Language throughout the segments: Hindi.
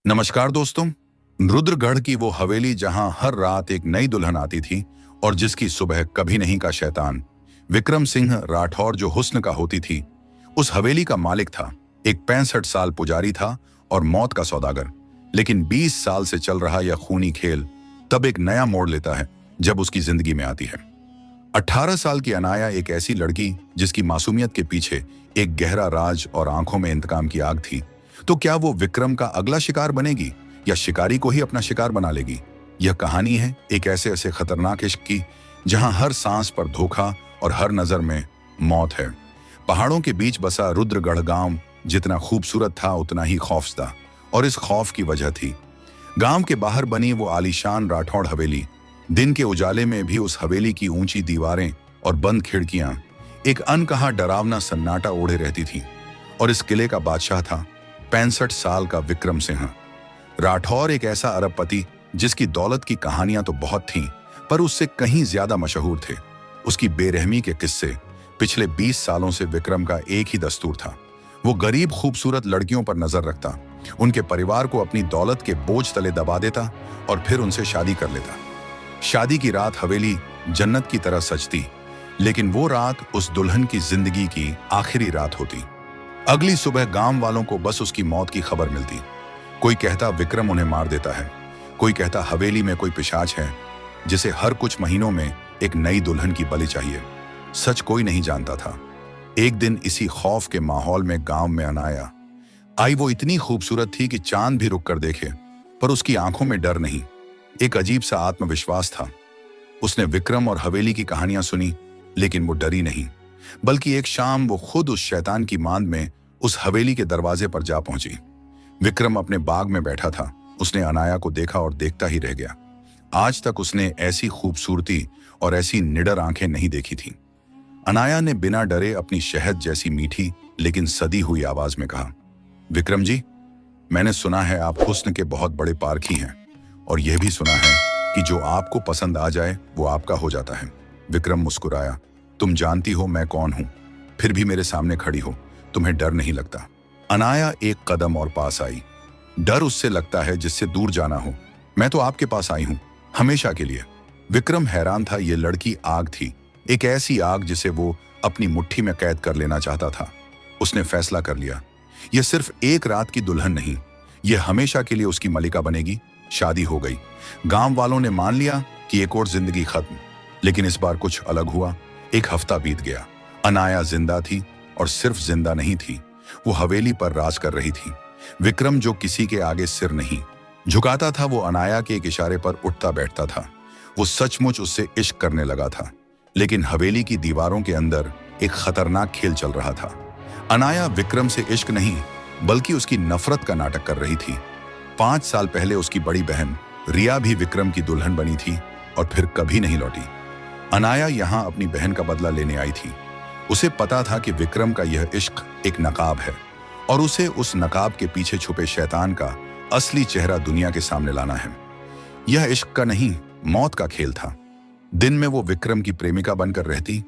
नमस्कार दोस्तों। रुद्रगढ़ की वो हवेली जहां हर रात एक नई दुल्हन आती थी और जिसकी सुबह कभी नहीं का शैतान विक्रम सिंह राठौर जो हुस्न का होती थी, उस हवेली का मालिक था। एक 65 साल पुजारी था और मौत का सौदागर। लेकिन 20 साल से चल रहा यह खूनी खेल तब एक नया मोड़ लेता है जब उसकी जिंदगी में आती है 18 साल की अनाया, एक ऐसी लड़की जिसकी मासूमियत के पीछे एक गहरा राज और आंखों में इंतकाम की आग थी। तो क्या वो विक्रम का अगला शिकार बनेगी या शिकारी को ही अपना शिकार बना लेगी? यह कहानी है एक ऐसे ऐसे खतरनाक इश्क की जहां हर सांस पर धोखा और हर नजर में मौत है। पहाड़ों के बीच बसा रुद्रगढ़ गांव जितना खूबसूरत था उतना ही खौफजदा, और इस खौफ की वजह थी गांव के बाहर बनी वो आलीशान राठौड़ हवेली। दिन के उजाले में भी उस हवेली की ऊंची दीवारें और बंद खिड़कियां एक अनकहा डरावना सन्नाटा ओढ़े रहती थी। और इस किले का बादशाह था 65 साल का विक्रम सिंह राठौर, एक ऐसा अरबपति जिसकी दौलत की कहानियां तो बहुत थीं, पर उससे कहीं ज्यादा मशहूर थे उसकी बेरहमी के किस्से। पिछले 20 सालों से विक्रम का एक ही दस्तूर था, वो गरीब खूबसूरत लड़कियों पर नजर रखता, उनके परिवार को अपनी दौलत के बोझ तले दबा देता और फिर उनसे शादी कर लेता। शादी की रात हवेली जन्नत की तरह सजती, लेकिन वो रात उस दुल्हन की जिंदगी की आखिरी रात होती। अगली सुबह गांव वालों को बस उसकी मौत की खबर मिलती। कोई कहता विक्रम उन्हें मार देता है, कोई कहता हवेली में कोई पिशाच है जिसे हर कुछ महीनों में एक नई दुल्हन की बलि चाहिए। सच कोई नहीं जानता था। एक दिन इसी खौफ के माहौल में गांव में अनाया आई। वो इतनी खूबसूरत थी कि चांद भी रुक कर देखे, पर उसकी आंखों में डर नहीं, एक अजीब सा आत्मविश्वास था। उसने विक्रम और हवेली की कहानियां सुनी, लेकिन वो डरी नहीं, बल्कि एक शाम वो खुद उस शैतान की मांद में उस हवेली के दरवाजे पर जा पहुंची। विक्रम अपने बाग में बैठा था। उसने अनाया को देखा और देखता ही रह गया। आज तक उसने ऐसी खूबसूरती और ऐसी निडर आंखें नहीं देखी थी। अनाया ने बिना डरे अपनी शहद जैसी मीठी लेकिन सदी हुई आवाज में कहा, विक्रम जी, मैंने सुना है आप हुस्न के बहुत बड़े पारखी हैं, और यह भी सुना है कि जो आपको पसंद आ जाए वो आपका हो जाता है। विक्रम मुस्कुराया, तुम जानती हो मैं कौन हूं, फिर भी मेरे सामने खड़ी हो, तुम्हें डर नहीं लगता? अनाया एक कदम और पास आई। डर उससे लगता है जिससे दूर जाना हो, मैं तो आपके पास आई हूं, हमेशा के लिए। विक्रम हैरान था। ये लड़की आग थी, एक ऐसी आग जिसे वो अपनी मुट्ठी में कैद कर लेना चाहता था। उसने फैसला कर लिया, यह सिर्फ एक रात की दुल्हन नहीं, यह हमेशा के लिए उसकी मलिका बनेगी। शादी हो गई। गांव वालों ने मान लिया कि एक और जिंदगी खत्म। लेकिन इस बार कुछ अलग हुआ। एक हफ्ता बीत गया। अनाया जिंदा थी, और सिर्फ जिंदा नहीं थी, वो हवेली पर राज कर रही थी। विक्रम जो किसी के आगे सिर नहीं झुकाता था, वो अनाया के एक इशारे पर उठता बैठता था। वो सचमुच उससे इश्क करने लगा था। लेकिन हवेली की दीवारों के अंदर एक खतरनाक खेल चल रहा था। अनाया विक्रम से इश्क नहीं, बल्कि उसकी नफरत का नाटक कर रही थी। 5 साल पहले उसकी बड़ी बहन रिया भी विक्रम की दुल्हन बनी थी और फिर कभी नहीं लौटी। अनाया यहां अपनी बहन का बदला लेने आई थी। उसे पता था कि विक्रम का यह इश्क एक नकाब है, और उसे उस नकाब के पीछे छुपे शैतान का असली चेहरा दुनिया के सामने लाना है। यह इश्क का नहीं, मौत का खेल था। दिन में वो विक्रम की प्रेमिका बनकर रहती,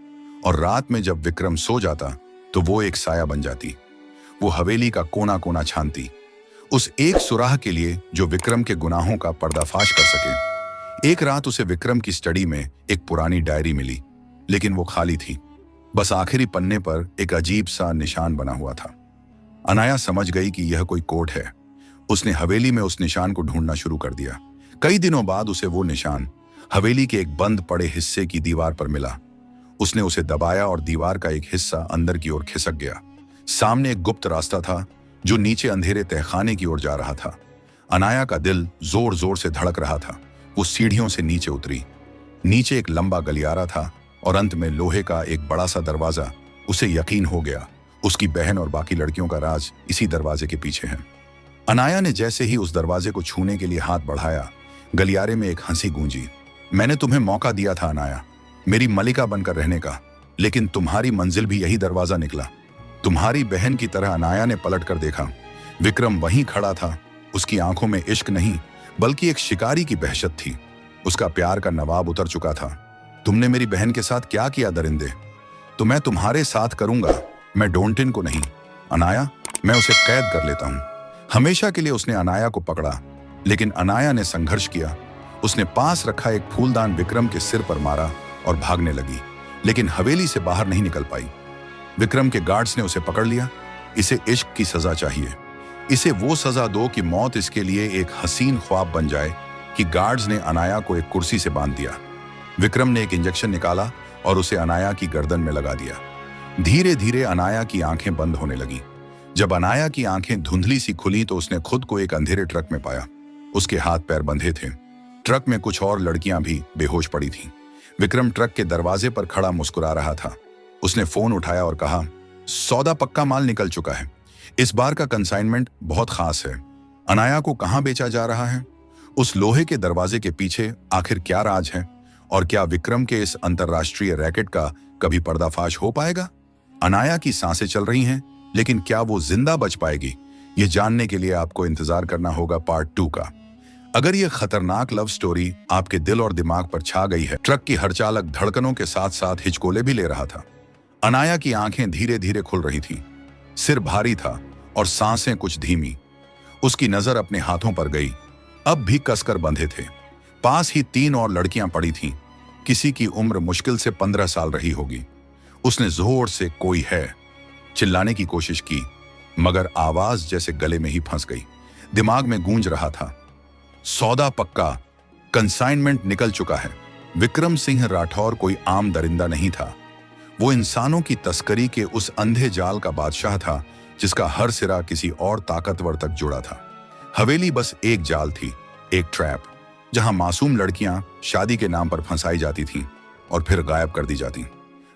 और रात में जब विक्रम सो जाता तो वो एक साया बन जाती। वो हवेली का कोना कोना छानती, उस एक सुराह के लिए जो विक्रम के गुनाहों का पर्दाफाश कर सके। एक रात उसे विक्रम की स्टडी में एक पुरानी डायरी मिली, लेकिन वो खाली थी। बस आखिरी पन्ने पर एक अजीब सा निशान बना हुआ था। अनाया समझ गई कि यह कोई कोड है। उसने हवेली में उस निशान को ढूंढना शुरू कर दिया। कई दिनों बाद उसे वो निशान हवेली के एक बंद पड़े हिस्से की दीवार पर मिला। उसने उसे दबाया और दीवार का एक हिस्सा अंदर की ओर खिसक गया। सामने एक गुप्त रास्ता था जो नीचे अंधेरे तहखाने की ओर जा रहा था। अनाया का दिल जोर जोर से धड़क रहा था। वो सीढ़ियों से नीचे उतरी। नीचे एक लंबा गलियारा था और अंत में लोहे का एक बड़ा सा दरवाजा। उसे यकीन हो गया, उसकी बहन और बाकी लड़कियों का राज इसी दरवाजे के पीछे है। अनाया ने जैसे ही उस दरवाजे को छूने के लिए हाथ बढ़ाया, गलियारे में एक हंसी गूंजी। मैंने तुम्हें मौका दिया था अनाया, मेरी मलिका बनकर रहने का, लेकिन तुम्हारी मंजिल भी यही दरवाजा निकला। तुम्हारी बहन की तरह। अनाया ने पलट कर देखा। विक्रम वहीं खड़ा था। उसकी आंखों में इश्क नहीं, बल्कि एक शिकारी की वहशत थी। उसका प्यार का नवाब उतर चुका था। तुमने मेरी बहन के साथ क्या किया दरिंदे? तो मैं तुम्हारे साथ करूंगा, मैं डोंटिन को नहीं। अनाया, मैं उसे कैद कर लेता हूं। हमेशा के लिए उसने अनाया को पकड़ा, लेकिन अनाया ने संघर्ष किया। उसने पास रखा एक फूलदान विक्रम के सिर पर मारा और भागने लगी, लेकिन हवेली से बाहर नहीं निकल पाई। विक्रम के गार्ड्स ने उसे पकड़ लिया। इसे इश्क की सजा चाहिए, इसे वो सजा दो कि मौत इसके लिए एक हसीन ख्वाब बन जाए। कि गार्ड्स ने अनाया को एक कुर्सी से बांध दिया। विक्रम ने एक इंजेक्शन निकाला और उसे अनाया की गर्दन में लगा दिया। धीरे धीरे अनाया की आंखें बंद होने लगीं। जब अनाया की आंखें धुंधली सी खुली तो उसने खुद को एक अंधेरे ट्रक में पाया। उसके हाथ पैर बंधे थे। ट्रक में कुछ और लड़कियां भी बेहोश पड़ी थीं। विक्रम ट्रक के दरवाजे पर खड़ा मुस्कुरा रहा था। उसने फोन उठाया और कहा, सौदा पक्का, माल निकल चुका है। इस बार का कंसाइनमेंट बहुत खास है। अनाया को कहां बेचा जा रहा है? उस लोहे के दरवाजे के पीछे आखिर क्या राज है? और क्या विक्रम के इस अंतरराष्ट्रीय रैकेट का कभी पर्दाफाश हो पाएगा? अनाया की सांसें चल रही हैं, लेकिन क्या वो जिंदा बच पाएगी? ये जानने के लिए आपको इंतजार करना होगा पार्ट 2 का। अगर ये खतरनाक लव स्टोरी आपके दिल और दिमाग पर छा गई है। ट्रक की हर चालक धड़कनों के साथ साथ हिचकोले भी ले रहा था। अनाया की आंखें धीरे धीरे खुल रही थीं। सिर भारी था और सांसें कुछ धीमी। उसकी नजर अपने हाथों पर गई, अब भी कसकर बंधे थे। पास ही 3 और लड़कियां पड़ी थीं। किसी की उम्र मुश्किल से 15 साल रही होगी। उसने जोर से कोई है चिल्लाने की कोशिश की, मगर आवाज जैसे गले में ही फंस गई। दिमाग में गूंज रहा था, सौदा पक्का, कंसाइनमेंट निकल चुका है। विक्रम सिंह राठौर कोई आम दरिंदा नहीं था। वो इंसानों की तस्करी के उस अंधे जाल का बादशाह था जिसका हर सिरा किसी और ताकतवर तक जुड़ा था। हवेली बस एक जाल थी, एक ट्रैप, जहां मासूम लड़कियां शादी के नाम पर फंसाई जाती थीं और फिर गायब कर दी जाती।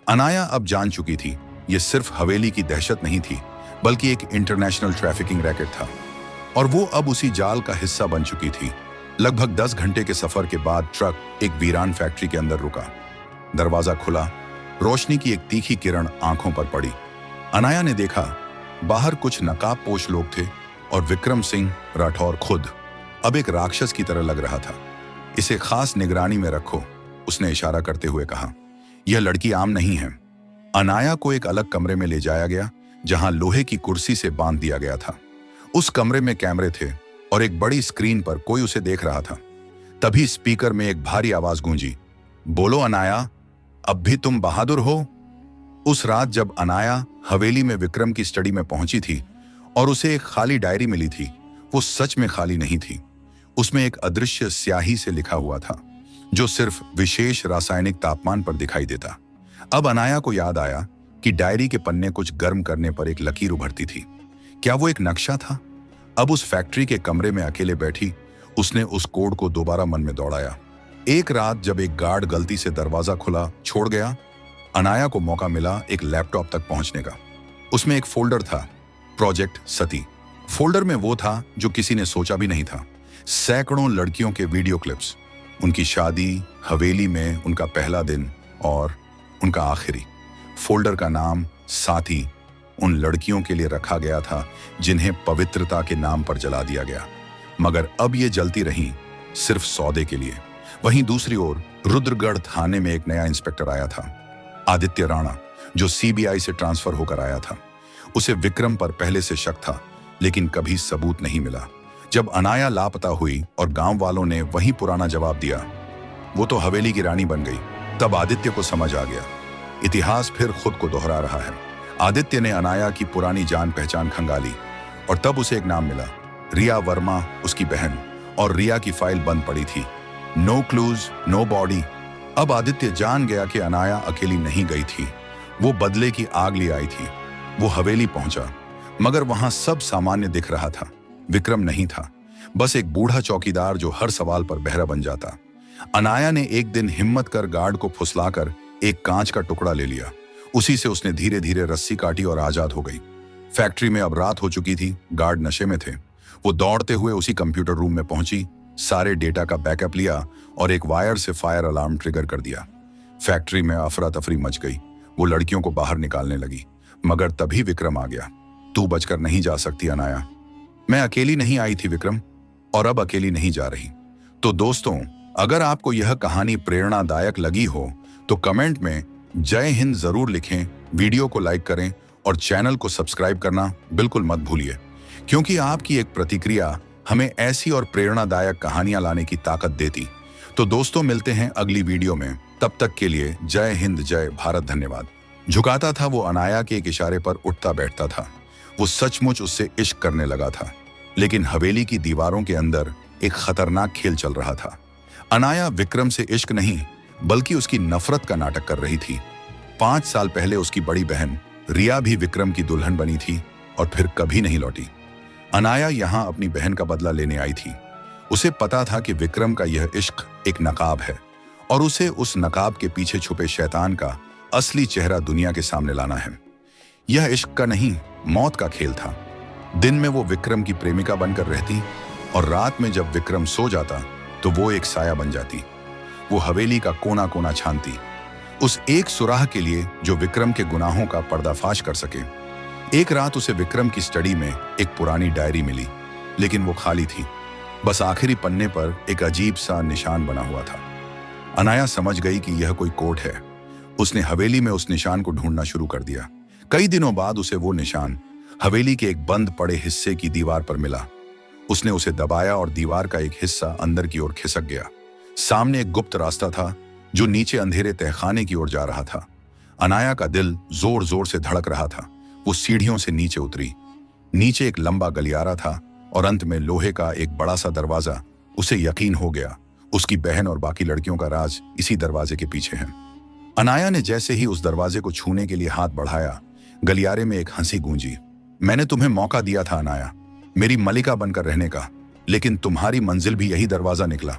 अनाया अब जान चुकी थी, ये सिर्फ हवेली की दहशत नहीं थी, बल्कि एक इंटरनेशनल ट्रैफिकिंग रैकेट था। और वो अब उसी जाल का हिस्सा बन चुकी थी। लगभग 10 घंटे के सफर के बाद ट्रक एक वीरान फैक्ट्री के अंदर रुका। दरवाजा खुला, रोशनी की एक तीखी किरण आंखों पर पड़ी। अनाया ने देखा, बाहर कुछ नकाबपोश लोग थे और विक्रम सिंह राठौर खुद अब एक राक्षस की तरह लग रहा था। इसे खास निगरानी में रखो, उसने इशारा करते हुए कहा। यह लड़की आम नहीं है। अनाया को एक अलग कमरे में ले जाया गया, जहां लोहे की कुर्सी से बांध दिया गया था। उस कमरे में कैमरे थे और एक बड़ी स्क्रीन पर कोई उसे देख रहा था। तभी स्पीकर में एक भारी आवाज गूंजी, बोलो अनाया, अब भी तुम बहादुर हो? उस रात जब अनाया हवेली में विक्रम की स्टडी में पहुंची थी और उसे एक खाली डायरी मिली थी, वो सच में खाली नहीं थी। उसमें एक अदृश्य स्याही से लिखा हुआ था, जो सिर्फ विशेष रासायनिक तापमान पर दिखाई देता। अब अनाया को याद आया कि डायरी के पन्ने कुछ गर्म करने पर एक लकीर उभरती थी। क्या वो एक नक्शा था? अब उस फैक्ट्री के कमरे में अकेले बैठी उसने उस कोड को दोबारा मन में दौड़ाया। एक रात जब एक गार्ड गलती से दरवाजा खुला छोड़ गया, अनाया को मौका मिला एक लैपटॉप तक पहुंचने का। उसमें एक फोल्डर था, प्रोजेक्ट सती। फोल्डर में वो था जो किसी ने सोचा भी नहीं था, सैकड़ों लड़कियों के वीडियो क्लिप्स, उनकी शादी, हवेली में उनका पहला दिन और उनका आखिरी। फोल्डर का नाम साथी उन लड़कियों के लिए रखा गया था जिन्हें पवित्रता के नाम पर जला दिया गया, मगर अब ये जलती रहीं सिर्फ सौदे के लिए। वहीं दूसरी ओर रुद्रगढ़ थाने में एक नया इंस्पेक्टर आया था, आदित्य राणा, जो सीबीआई से ट्रांसफर होकर आया था। उसे विक्रम पर पहले से शक था, लेकिन कभी सबूत नहीं मिला। जब अनाया लापता हुई और गांव वालों ने वही पुराना जवाब दिया, वो तो हवेली की रानी बन गई, तब आदित्य को समझ आ गया, इतिहास फिर खुद को दोहरा रहा है। आदित्य ने अनाया की पुरानी जान पहचान खंगाली और तब उसे एक नाम मिला, रिया वर्मा, उसकी बहन। और रिया की फाइल बंद पड़ी थी, नो क्लूज, नो बॉडी। अब आदित्य जान गया कि अनाया अकेली नहीं गई थी, वो बदले की आग ले आई थी। वो हवेली पहुंचा, मगर वहां सब सामान्य दिख रहा था। विक्रम नहीं था, बस एक बूढ़ा चौकीदार जो हर सवाल पर बहरा बन जाता। अनाया ने एक दिन हिम्मत कर गार्ड को फुसलाकर एक कांच का टुकड़ा ले लिया। उसी से उसने धीरे धीरे रस्सी काटी और आजाद हो गई। फैक्ट्री में अब रात हो चुकी थी, गार्ड नशे में थे। वो दौड़ते हुए उसी कंप्यूटर रूम में पहुंची, सारे डेटा का बैकअप लिया और एक वायर से फायर अलार्म ट्रिगर कर दिया। फैक्ट्री में अफरा तफरी मच गई। वो लड़कियों को बाहर निकालने लगी, मगर तभी विक्रम आ गया। तू बचकर नहीं जा सकती अनाया। मैं अकेली नहीं आई थी विक्रम, और अब अकेली नहीं जा रही। तो दोस्तों, अगर आपको यह कहानी प्रेरणादायक लगी हो तो कमेंट में जय हिंद जरूर लिखें, वीडियो को लाइक करें और चैनल को सब्सक्राइब करना बिल्कुल मत भूलिए, क्योंकि आपकी एक प्रतिक्रिया हमें ऐसी और प्रेरणादायक कहानियां लाने की ताकत देती। तो दोस्तों, मिलते हैं अगली वीडियो में। तब तक के लिए जय हिंद, जय भारत, धन्यवाद। झुकाता था वो अनाया के एक इशारे पर उठता बैठता था। वो सचमुच उससे इश्क करने लगा था, लेकिन हवेली की दीवारों के अंदर एक खतरनाक खेल चल रहा था। अनाया विक्रम से इश्क नहीं बल्कि उसकी नफरत का नाटक कर रही थी। 5 साल पहले उसकी बड़ी बहन रिया भी विक्रम की दुल्हन बनी थी और फिर कभी नहीं लौटी। अनाया यहाँ अपनी बहन का बदला लेने आई थी। उसे पता था कि विक्रम का यह इश्क एक नकाब है और उसे उस नकाब के पीछे छुपे शैतान का असली चेहरा दुनिया के सामने लाना है। यह इश्क का नहीं, मौत का खेल था। दिन में वो विक्रम की प्रेमिका बनकर रहती और रात में जब विक्रम सो जाता तो वो एक साया बन जाती। वो हवेली का कोना कोना छानती, उस एक सुराह के लिए जो विक्रम के गुनाहों का पर्दाफाश कर सके। एक रात उसे विक्रम की स्टडी में एक पुरानी डायरी मिली, लेकिन वो खाली थी। बस आखिरी पन्ने पर एक अजीब सा निशान बना हुआ था। अनाया समझ गई कि यह कोई कोड है। उसने हवेली में उस निशान को ढूंढना शुरू कर दिया। कई दिनों बाद उसे वो निशान हवेली के एक बंद पड़े हिस्से की दीवार पर मिला। उसने उसे दबाया और दीवार का एक हिस्सा अंदर की ओर खिसक गया। सामने एक गुप्त रास्ता था जो नीचे अंधेरे तहखाने की ओर जा रहा था। अनाया का दिल जोर जोर से धड़क रहा था। वो सीढ़ियों से नीचे उतरी। नीचे एक लंबा गलियारा था और अंत में लोहे का एक बड़ा सा दरवाजा। उसे यकीन हो गया, उसकी बहन और बाकी लड़कियों का राज इसी दरवाजे के पीछे है। अनाया ने जैसे ही उस दरवाजे को छूने के लिए हाथ बढ़ाया, गलियारे में एक हंसी गूंजी। मैंने तुम्हें मौका दिया था अनाया, मेरी मलिका बनकर रहने का, लेकिन तुम्हारी मंजिल भी यही दरवाजा निकला।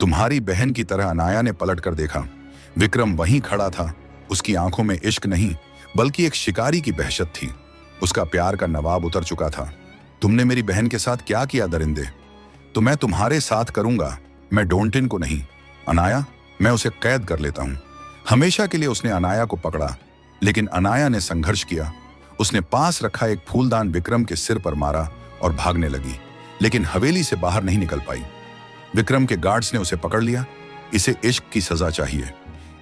तुम्हारी बहन की तरह अनाया ने पलट कर देखा। विक्रम वहीं खड़ा था। उसकी आंखों में इश्क नहीं बल्कि एक शिकारी की बहशत थी। उसका प्यार का नवाब उतर चुका था। तुमने मेरी बहन के साथ क्या किया दरिंदे? तो मैं तुम्हारे साथ करूंगा, मैं डोंटिन को नहीं। अनाया, मैं उसे कैद कर लेता हूं। हमेशा के लिए उसने अनाया को पकड़ा, लेकिन अनाया ने संघर्ष किया। उसने पास रखा एक फूलदान विक्रम के सिर पर मारा और भागने लगी, लेकिन हवेली से बाहर नहीं निकल पाई। विक्रम के गार्ड्स ने उसे पकड़ लिया। इसे इश्क की सजा चाहिए।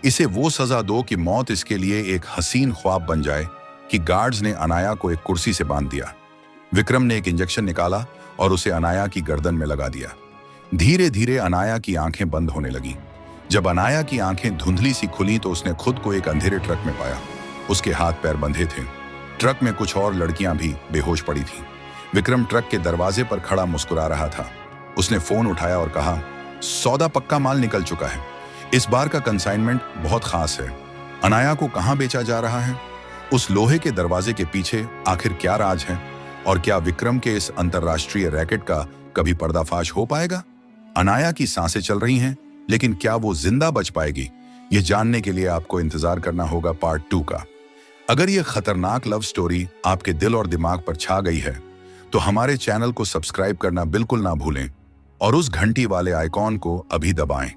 इसे वो सजा दो कि मौत इसके लिए एक हसीन ख्वाब बन जाए। कि गार्ड्स ने अनाया को एक कुर्सी से बांध दिया। विक्रम ने एक इंजेक्शन निकाला और उसे अनाया की गर्दन में लगा दिया। धीरे धीरे अनाया की आंखें बंद होने लगी। जब अनाया की आंखें धुंधली सी खुली तो उसने खुद को एक अंधेरे ट्रक में पाया। उसके हाथ पैर बंधे थे। ट्रक में कुछ और लड़कियां भी बेहोश पड़ी थीं। विक्रम ट्रक के दरवाजे पर खड़ा मुस्कुरा रहा था। उसने फोन उठाया और कहा, सौदा पक्का माल निकल चुका है। इस बार का कंसाइनमेंट बहुत खास है। अनाया को कहां बेचा जा रहा है? उस लोहे के दरवाजे के पीछे आखिर क्या राज है? और क्या विक्रम के इस अंतरराष्ट्रीय रैकेट का कभी पर्दाफाश हो पाएगा? अनाया की सांसें चल रही हैं, लेकिन क्या वो जिंदा बच पाएगी? ये जानने के लिए आपको इंतजार करना होगा पार्ट 2 का। अगर ये खतरनाक लव स्टोरी आपके दिल और दिमाग पर छा गई है तो हमारे चैनल को सब्सक्राइब करना बिल्कुल ना भूलें और उस घंटी वाले आइकॉन को अभी दबाएं।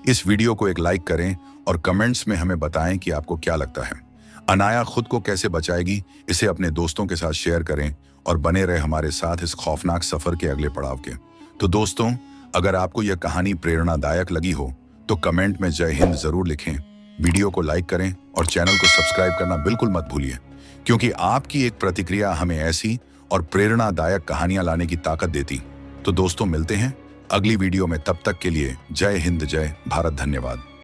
इस वीडियो को एक लाइक करें और कमेंट्स में हमें बताएं कि आपको क्या लगता है। अनाया खुद को कैसे बचाएगी, इसे अपने दोस्तों के साथ शेयर करें और बने रहे हमारे साथ इस खौफनाक सफर के अगले पड़ाव के। तो दोस्तों, अगर आपको यह कहानी प्रेरणादायक लगी हो तो कमेंट में जय हिंद जरूर लिखें। वीडियो को लाइक करें और चैनल को सब्सक्राइब करना बिल्कुल मत भूलिए, क्योंकि आपकी एक प्रतिक्रिया हमें ऐसी और प्रेरणादायक कहानियां लाने की ताकत देती। तो दोस्तों, मिलते हैं अगली वीडियो में। तब तक के लिए जय हिंद, जय भारत, धन्यवाद।